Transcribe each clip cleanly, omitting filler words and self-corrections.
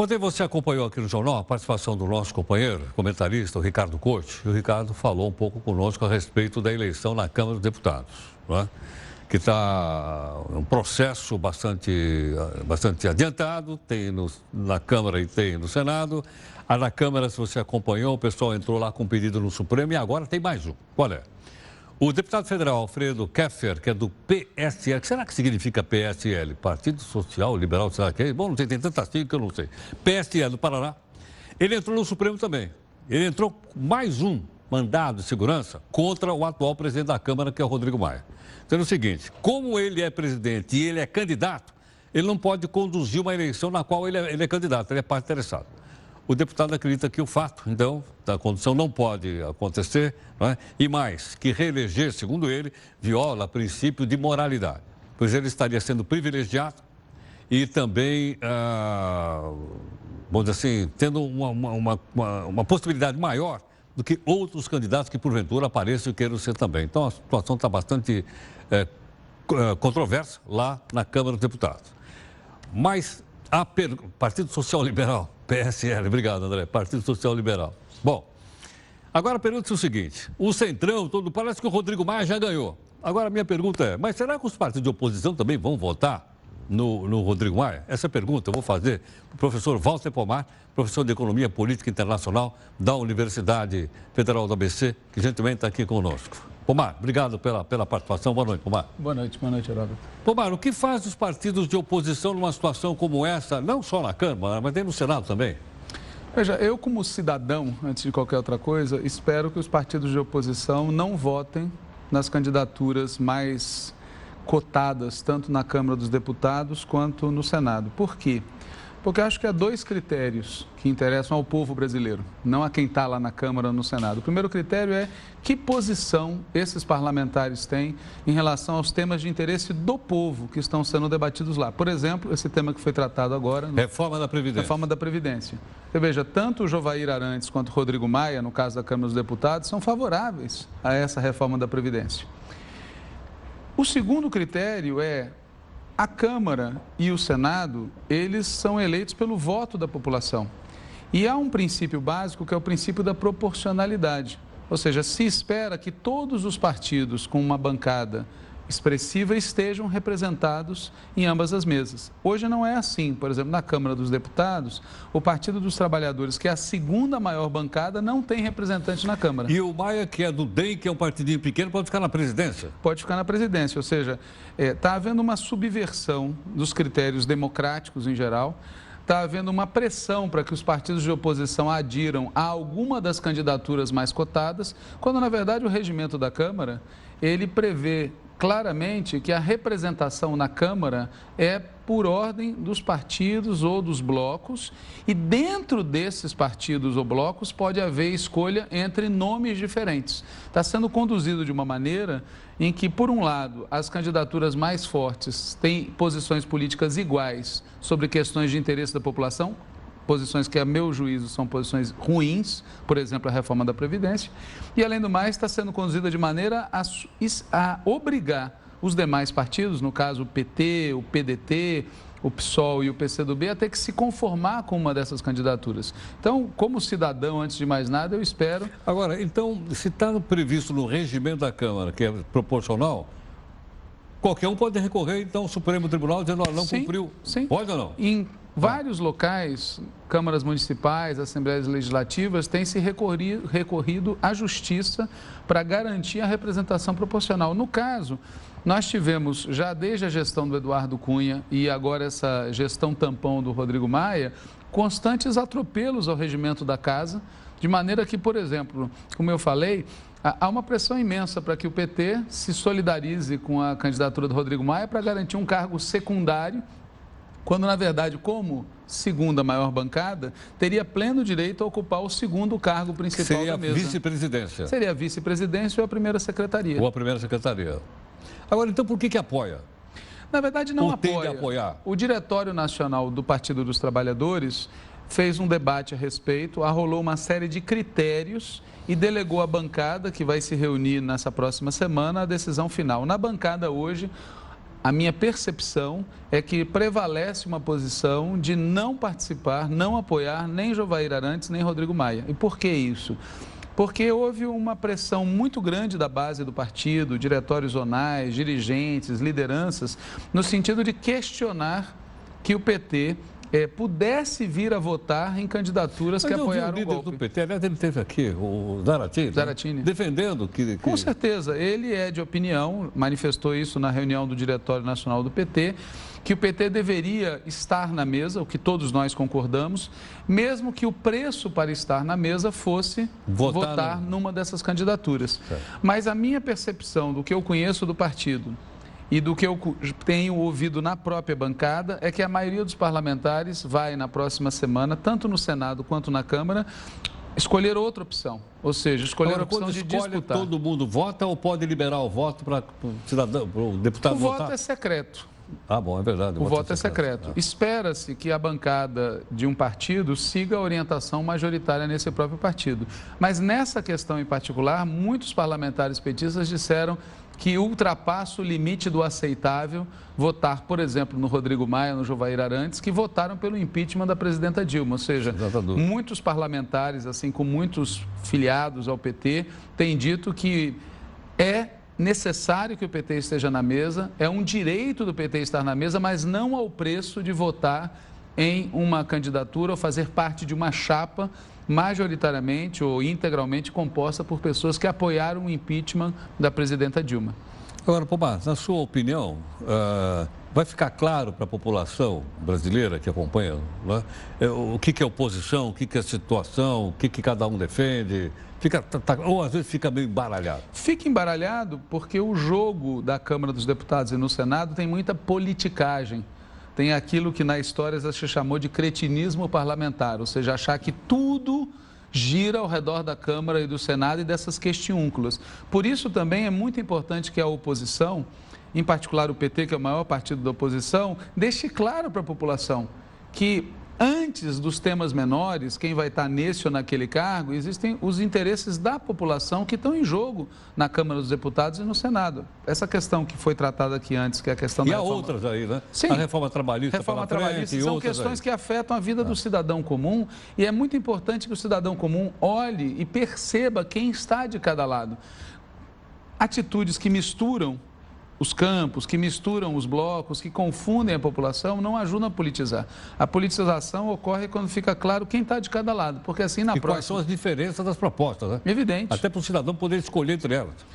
Ontem você acompanhou aqui no jornal a participação do nosso companheiro, comentarista, o Ricardo Couto. E o Ricardo falou um pouco conosco a respeito da eleição na Câmara dos Deputados, não é? Que está um processo bastante adiantado, tem na Câmara e tem no Senado. Na Câmara, se você acompanhou, o pessoal entrou lá com um pedido no Supremo e agora tem mais um. Qual é? O deputado federal Alfredo Keffer, que é do PSL, será que significa PSL? Partido Social Liberal, será que é? Bom, não sei, tem tanta sigla que eu não sei. PSL do Paraná. Ele entrou no Supremo também. Ele entrou com mais um mandado de segurança contra o atual presidente da Câmara, que é o Rodrigo Maia. Então é o seguinte, como ele é presidente e ele é candidato, ele não pode conduzir uma eleição na qual ele é candidato, ele é parte interessado. O deputado acredita que o fato, então, da condução não pode acontecer, não é? E mais, que reeleger, segundo ele, viola princípio de moralidade, pois ele estaria sendo privilegiado e também, vamos dizer assim, tendo uma possibilidade maior do que outros candidatos que, porventura, apareçam e queiram ser também. Então, a situação está bastante controversa lá na Câmara dos Deputados. Mas Partido Social Liberal, PSL, obrigado, André, Partido Social Liberal. Bom, agora pergunta-se o seguinte, o Centrão, parece que o Rodrigo Maia já ganhou. Agora a minha pergunta é, mas será que os partidos de oposição também vão votar no Rodrigo Maia? Essa pergunta eu vou fazer para o professor Walter Pomar, professor de Economia Política Internacional da Universidade Federal do ABC, que gentilmente está aqui conosco. Pomar, obrigado pela participação. Boa noite, Pomar. Boa noite, Heródoto. Pomar, o que faz os partidos de oposição numa situação como essa, não só na Câmara, mas tem no Senado também? Veja, eu como cidadão, antes de qualquer outra coisa, espero que os partidos de oposição não votem nas candidaturas mais cotadas, tanto na Câmara dos Deputados quanto no Senado. Por quê? Porque eu acho que há dois critérios que interessam ao povo brasileiro, não a quem está lá na Câmara ou no Senado. O primeiro critério é que posição esses parlamentares têm em relação aos temas de interesse do povo que estão sendo debatidos lá. Por exemplo, esse tema que foi tratado agora... Reforma da Previdência. Reforma da Previdência. Você veja, tanto o Jovair Arantes quanto o Rodrigo Maia, no caso da Câmara dos Deputados, são favoráveis a essa reforma da Previdência. O segundo critério é... A Câmara e o Senado, eles são eleitos pelo voto da população. E há um princípio básico que é o princípio da proporcionalidade. Ou seja, se espera que todos os partidos com uma bancada expressiva estejam representados em ambas as mesas. Hoje não é assim. Por exemplo, na Câmara dos Deputados, o Partido dos Trabalhadores, que é a segunda maior bancada, não tem representante na Câmara. E o Maia, que é do DEM, que é um partidinho pequeno, pode ficar na presidência? Pode ficar na presidência, ou seja, está havendo uma subversão dos critérios democráticos em geral, está havendo uma pressão para que os partidos de oposição adiram a alguma das candidaturas mais cotadas, quando, na verdade, o regimento da Câmara, ele prevê claramente que a representação na Câmara é por ordem dos partidos ou dos blocos e dentro desses partidos ou blocos pode haver escolha entre nomes diferentes. Está sendo conduzido de uma maneira em que, por um lado, as candidaturas mais fortes têm posições políticas iguais sobre questões de interesse da população, posições que, a meu juízo, são posições ruins, por exemplo, a reforma da Previdência, e, além do mais, está sendo conduzida de maneira a obrigar os demais partidos, no caso o PT, o PDT, o PSOL e o PCdoB, a ter que se conformar com uma dessas candidaturas. Então, como cidadão, antes de mais nada, eu espero... Agora, então, se está previsto no regimento da Câmara, que é proporcional, qualquer um pode recorrer, então, ao Supremo Tribunal dizendo, não cumpriu. Sim. Pode ou não? Em vários locais, câmaras municipais, assembleias legislativas, têm se recorrido à justiça para garantir a representação proporcional. No caso, nós tivemos, já desde a gestão do Eduardo Cunha e agora essa gestão tampão do Rodrigo Maia, constantes atropelos ao regimento da casa, de maneira que, por exemplo, como eu falei, há uma pressão imensa para que o PT se solidarize com a candidatura do Rodrigo Maia para garantir um cargo secundário, quando, na verdade, como segunda maior bancada, teria pleno direito a ocupar o segundo cargo principal da mesa. Seria a vice-presidência. Seria a vice-presidência ou a primeira secretaria. Ou a primeira secretaria. Agora, então, por que apoia? Na verdade, não apoia. Ou tem de apoiar? O Diretório Nacional do Partido dos Trabalhadores fez um debate a respeito, arrolou uma série de critérios e delegou à bancada, que vai se reunir nessa próxima semana, a decisão final. Na bancada hoje, a minha percepção é que prevalece uma posição de não participar, não apoiar nem Jovair Arantes, nem Rodrigo Maia. E por que isso? Porque houve uma pressão muito grande da base do partido, diretórios zonais, dirigentes, lideranças, no sentido de questionar que o PT pudesse vir a votar em candidaturas que apoiaram o golpe. Do PT, aliás, ele teve aqui, o Zaratini, defendendo que... Com certeza, ele é de opinião, manifestou isso na reunião do Diretório Nacional do PT, que o PT deveria estar na mesa, o que todos nós concordamos, mesmo que o preço para estar na mesa fosse votar numa dessas candidaturas. Certo. Mas a minha percepção do que eu conheço do partido e do que eu tenho ouvido na própria bancada é que a maioria dos parlamentares vai, na próxima semana, tanto no Senado quanto na Câmara, escolher outra opção. Ou seja, escolher a opção de disputar. Todo mundo vota ou pode liberar o voto para o cidadão, para o deputado votar? O voto é secreto. Ah, bom, é verdade. O voto é secreto. Espera-se que a bancada de um partido siga a orientação majoritária nesse próprio partido. Mas nessa questão em particular, muitos parlamentares petistas disseram que ultrapassa o limite do aceitável votar, por exemplo, no Rodrigo Maia, no Jovair Arantes, que votaram pelo impeachment da presidenta Dilma. Ou seja, muitos parlamentares, assim como muitos filiados ao PT, têm dito que é necessário que o PT esteja na mesa, é um direito do PT estar na mesa, mas não ao preço de votar em uma candidatura ou fazer parte de uma chapa majoritariamente ou integralmente composta por pessoas que apoiaram o impeachment da presidenta Dilma. Agora, Pomar, na sua opinião, vai ficar claro para a população brasileira que acompanha, né, o que é oposição, o que é situação, o que cada um defende? Ou às vezes fica meio embaralhado? Fica embaralhado porque o jogo da Câmara dos Deputados e no Senado tem muita politicagem. Tem aquilo que na história se chamou de cretinismo parlamentar, ou seja, achar que tudo gira ao redor da Câmara e do Senado e dessas questiúnculas. Por isso também é muito importante que a oposição, em particular o PT, que é o maior partido da oposição, deixe claro para a população que antes dos temas menores, quem vai estar nesse ou naquele cargo, existem os interesses da população que estão em jogo na Câmara dos Deputados e no Senado. Essa questão que foi tratada aqui antes, que é a questão da reforma... E há outras aí, né? Sim. A reforma trabalhista são questões que afetam a vida do cidadão comum e é muito importante que o cidadão comum olhe e perceba quem está de cada lado. Atitudes que misturam os campos, que misturam os blocos, que confundem a população, não ajudam a politizar. A politização ocorre quando fica claro quem está de cada lado, porque assim na próxima... quais são as diferenças das propostas, né? Evidente. Até para o cidadão poder escolher entre elas.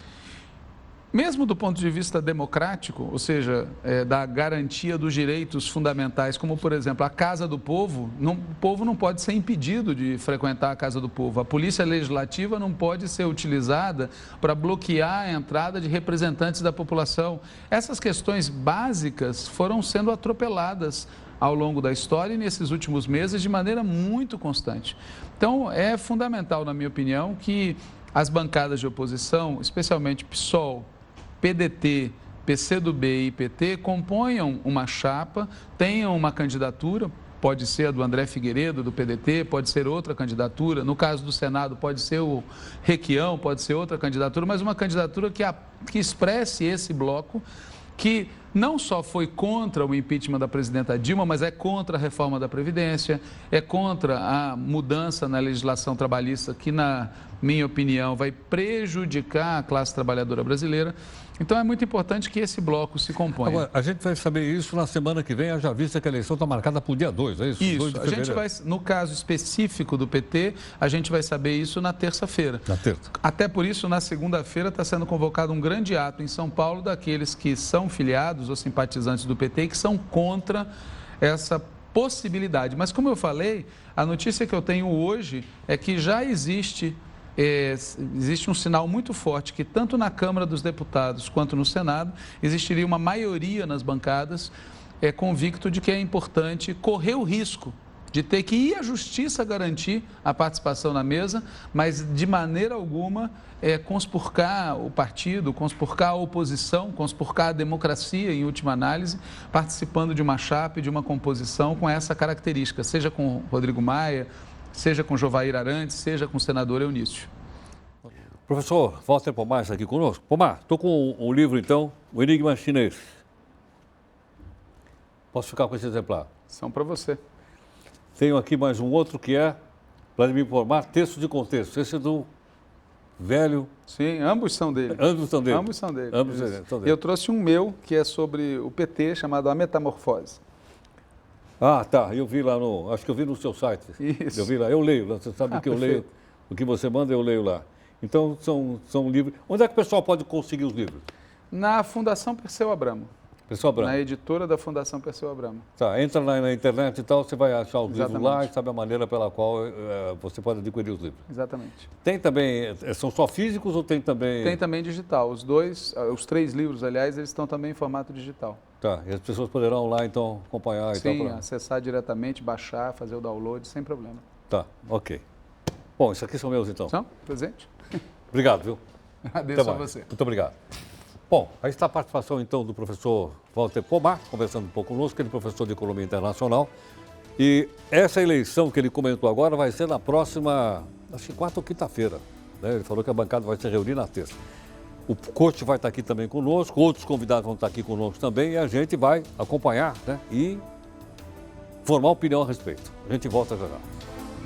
Mesmo do ponto de vista democrático, ou seja, da garantia dos direitos fundamentais, como, por exemplo, a Casa do Povo, o povo não pode ser impedido de frequentar a Casa do Povo. A Polícia Legislativa não pode ser utilizada para bloquear a entrada de representantes da população. Essas questões básicas foram sendo atropeladas ao longo da história e nesses últimos meses de maneira muito constante. Então, é fundamental, na minha opinião, que as bancadas de oposição, especialmente PSOL, PDT, PCdoB e PT, componham uma chapa, tenham uma candidatura, pode ser a do André Figueiredo, do PDT, pode ser outra candidatura, no caso do Senado pode ser o Requião, pode ser outra candidatura, mas uma candidatura que expresse esse bloco, que não só foi contra o impeachment da presidenta Dilma, mas é contra a reforma da Previdência, é contra a mudança na legislação trabalhista, que, na minha opinião, vai prejudicar a classe trabalhadora brasileira. Então, é muito importante que esse bloco se componha. Agora, a gente vai saber isso na semana que vem, já vista que a eleição está marcada para o dia 2, é isso? Isso, a gente vai, no caso específico do PT, a gente vai saber isso na terça-feira. Na terça. Até por isso, na segunda-feira, está sendo convocado um grande ato em São Paulo daqueles que são filiados ou simpatizantes do PT e que são contra essa possibilidade. Mas, como eu falei, a notícia que eu tenho hoje é que já existe um sinal muito forte que tanto na Câmara dos Deputados quanto no Senado existiria uma maioria nas bancadas convicto de que é importante correr o risco de ter que ir à Justiça garantir a participação na mesa, mas de maneira alguma conspurcar o partido, conspurcar a oposição, conspurcar a democracia, em última análise, participando de uma chapa e de uma composição com essa característica, seja com Rodrigo Maia, seja com Jovair Arantes, seja com o senador Eunício. Professor Walter Pomar está aqui conosco. Pomar, estou com um livro, então, O Enigma Chinês. Posso ficar com esse exemplar? São para você. Tenho aqui mais um outro que é, para me informar, texto de contexto. Esse é do velho... Sim, ambos são dele. Ambos são dele. Ambos são dele. Ambos Isso. são dele. Eu trouxe um meu, que é sobre o PT, chamado A Metamorfose. Ah, tá. Eu vi lá no... Acho que eu vi no seu site. Isso. Eu vi lá. Eu leio. Você sabe que eu leio. Perfeito. O que você manda, eu leio lá. Então, são livros... Onde é que o pessoal pode conseguir os livros? Na Fundação Perseu Abramo. Pessoal Branco. Na editora da Fundação Perseu Abramo. Tá, entra lá na internet e tal, você vai achar os livros lá Exatamente. e sabe a maneira pela qual você pode adquirir os livros. Exatamente. Tem também, são só físicos ou tem também... Tem também digital. Os 3 livros, aliás, eles estão também em formato digital. Tá, e as pessoas poderão lá então acompanhar e tal. Sim, acessar diretamente, baixar, fazer o download, sem problema. Tá, ok. Bom, isso aqui são meus então. São? Presente? Obrigado, viu? Agradeço a mais. você. Muito obrigado. Bom, aí está a participação então do professor Walter Pomar, conversando um pouco conosco, ele é professor de Economia Internacional. E essa eleição que ele comentou agora vai ser na próxima, acho que quarta ou quinta-feira. Né? Ele falou que a bancada vai se reunir na terça. O coach vai estar aqui também conosco, outros convidados vão estar aqui conosco também e a gente vai acompanhar, né? E formar opinião a respeito. A gente volta já já.